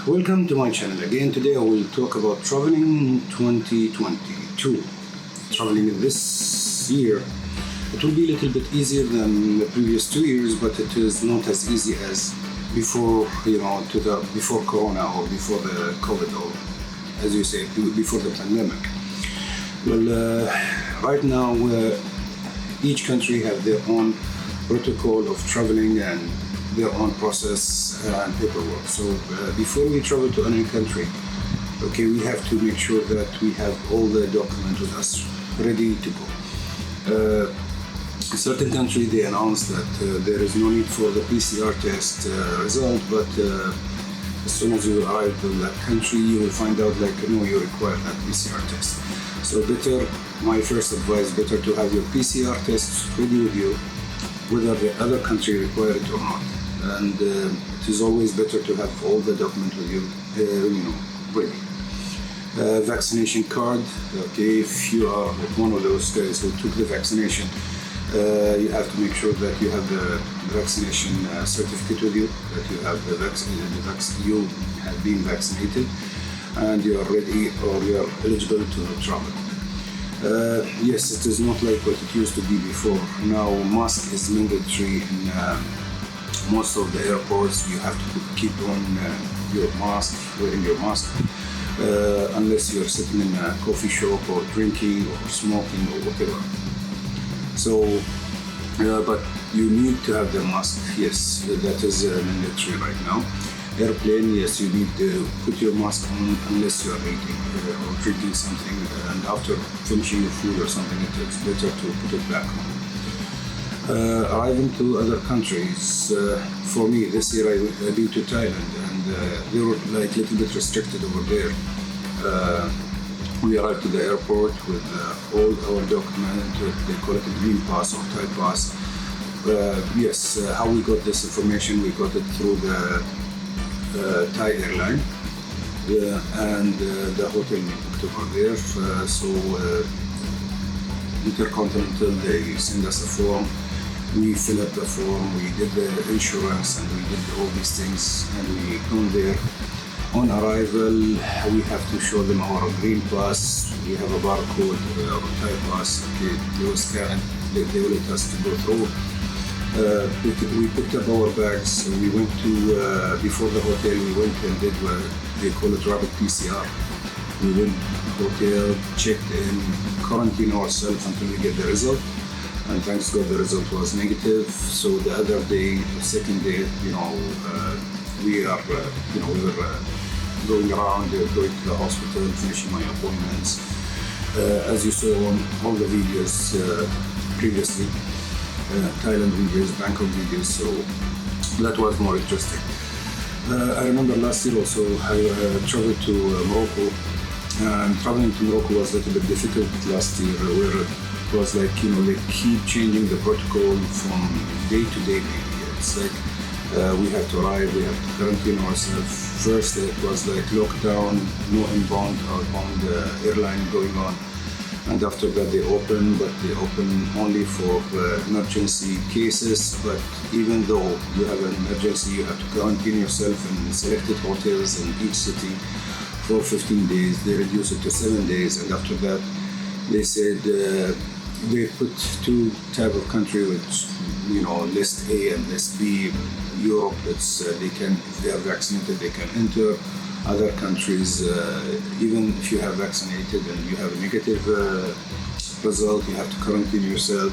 Welcome to my channel again. Today I will talk about traveling in 2022. Traveling in this year, it will be a little bit easier than the previous 2 years, but it is not as easy as before, before Corona or before the COVID, or as you say, before the pandemic. Well, right now, each country have their own protocol of traveling and their own process and paperwork. So before we travel to any country, we have to make sure that we have all the documents with us ready to go. In certain countries they announced that there is no need for the PCR test result, but as soon as you arrive in that country, you will find out you require that PCR test. So my first advice, better to have your PCR test ready with you, whether the other country require it or not. And it is always better to have all the documents with you, ready. Vaccination card. If you are one of those guys who took the vaccination, you have to make sure that you have the vaccination certificate with you, that you have you have been vaccinated, and you are ready or you are eligible to travel. Yes, it is not like what it used to be before. Now, mask is mandatory in most of the airports. You have to keep on wearing your mask, unless you're sitting in a coffee shop or drinking or smoking or whatever. So, but you need to have the mask. Yes, that is mandatory right now. Airplane, yes, you need to put your mask on unless you are eating or drinking something, and after finishing your food or something, it's better to put it back on. Arriving to other countries, for me this year I've been to Thailand, and they were a little bit restricted over there. We arrived to the airport with all our documents. They call it a green pass or Thai pass. Yes, how we got this information, we got it through the Thai airline, and the hotel we booked over there. So Intercontinental, they send us a form. We fill up the form, we did the insurance, and we did all these things, and we come there. On arrival, we have to show them our green pass. We have a barcode, our Thai pass. They will scan it, they will let us to go through. We picked up our bags. We went to, before the hotel, we went and did what they call it rapid PCR. We went to the hotel, checked in, quarantined ourselves until we get the result. And thanks God the result was negative. So the other day, the second day, we were going around, going to the hospital, finishing my appointments. As you saw on all the videos previously, Thailand videos, Bangkok videos, so that was more interesting. I remember last year also I traveled to Morocco, and traveling to Morocco was a little bit difficult last year, where it was they keep changing the protocol from day to day. It's we have to arrive, we have to quarantine ourselves. First it was lockdown, no inbound or outbound airline going on. And after that they open, but they open only for emergency cases. But even though you have an emergency, you have to quarantine yourself in selected hotels in each city for 15 days. They reduced it to 7 days, and after that they said they put two type of country, which list A and list B. Europe, it's if they are vaccinated, they can enter. Other countries, even if you have vaccinated and you have a negative result, you have to quarantine yourself.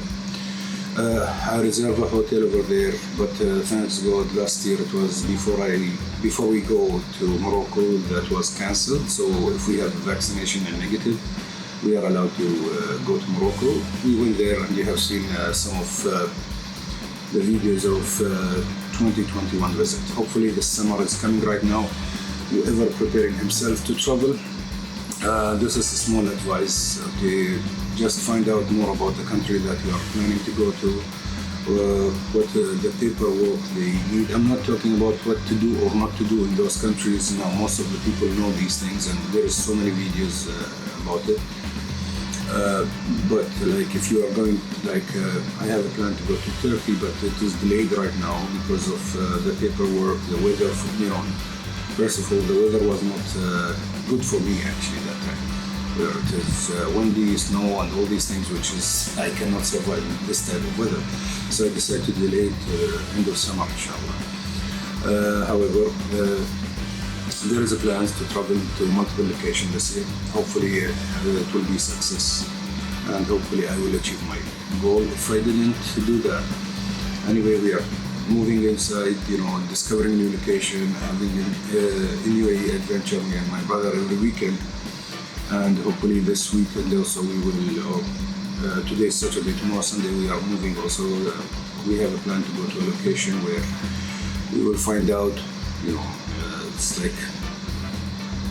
I reserved a hotel over there, but thanks God, last year it was before we go to Morocco, that was cancelled. So if we have vaccination and negative, we are allowed to go to Morocco. We went there, and you have seen some of the videos of 2021 visit. Hopefully the summer is coming right now. Whoever preparing himself to travel, this is a small advice. Just find out more about the country that you are planning to go to, what the paperwork they need. I'm not talking about what to do or not to do in those countries. Now most of the people know these things, and there is so many videos about it. But if you are going, I have a plan to go to Turkey, but it is delayed right now because of the paperwork, the weather, First of all, the weather was not good for me actually that time. Where it is windy, snow, and all these things, which is I cannot survive in this type of weather. So I decided to delay it end of summer, inshallah. However, there is a plan to travel to multiple locations this year. Hopefully, it will be success, and hopefully, I will achieve my goal. If I didn't do that, anyway, we are moving inside, discovering new location, having in UAE adventure, me and my brother every weekend. And hopefully this weekend also we will, today is Saturday, tomorrow Sunday we are moving also. We have a plan to go to a location where we will find out, it's like,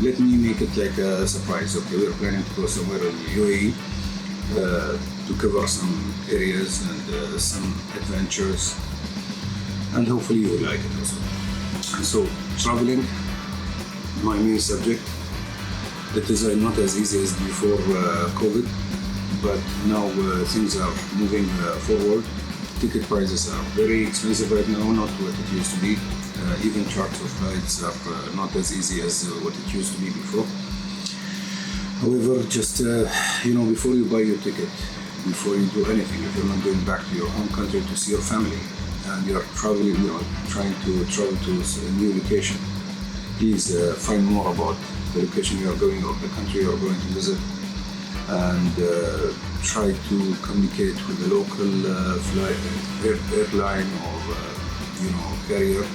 let me make it like a surprise. Okay, we are planning to go somewhere in UAE to cover some areas and some adventures. And hopefully you will like it also. So traveling, my main subject. It is not as easy as before COVID, but now things are moving forward. Ticket prices are very expensive right now, not what it used to be. Even charter flights are not as easy as what it used to be before. However, just before you buy your ticket, before you do anything, if you're not going back to your home country to see your family, and you're traveling, trying to travel to a new location, please find more about the location you are going or the country you are going to visit, and try to communicate with the local airline or carrier,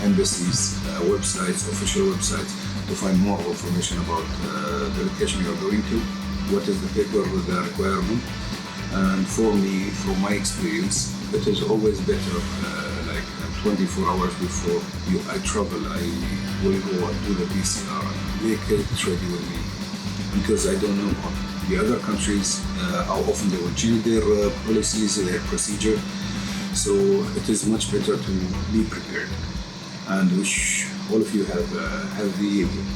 embassies, websites, official websites, to find more information about the location you are going to, what is the paper with the requirement. And for me, from my experience, it is always better 24 hours before I travel, I will go and do the PCR and make it ready with me, because I don't know the other countries how often they will change their policies, their procedure. So it is much better to be prepared. And wish all of you have a healthy evening.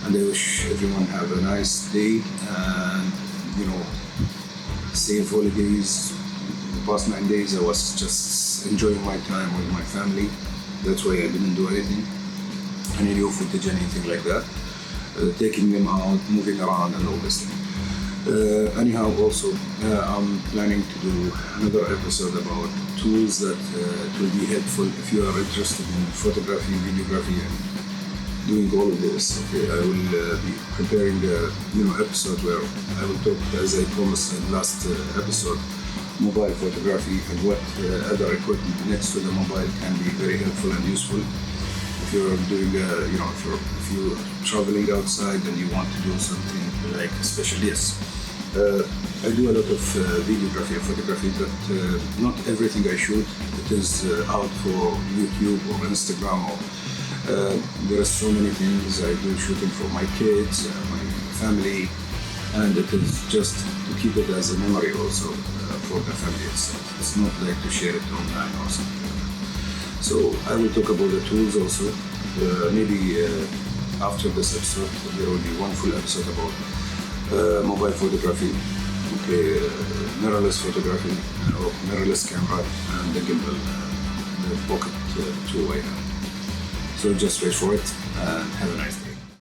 And I wish everyone have a nice day and safe holidays. The past 9 days I was just enjoying my time with my family. That's why I didn't do anything, any new footage, anything like that. Taking them out, moving around and all this thing. Anyhow, also I'm planning to do another episode about tools that will be helpful if you are interested in photography, videography, and doing all of this. Okay, I will be preparing the episode where I will talk, as I promised in last episode, mobile photography and what other equipment next to the mobile can be very helpful and useful if you're doing if you're traveling outside and you want to do something like especially I do a lot of videography and photography, but not everything I shoot it is out for YouTube or Instagram or there are so many things I do shooting for my kids, my family, and it is just to keep it as a memory also for the family itself. It's not like to share it online or something like that. So I will talk about the tools also. Maybe after this episode there will be one full episode about mobile photography, mirrorless photography or mirrorless camera, and the gimbal, the Pocket 2 I have. So just wait for it and have a nice day.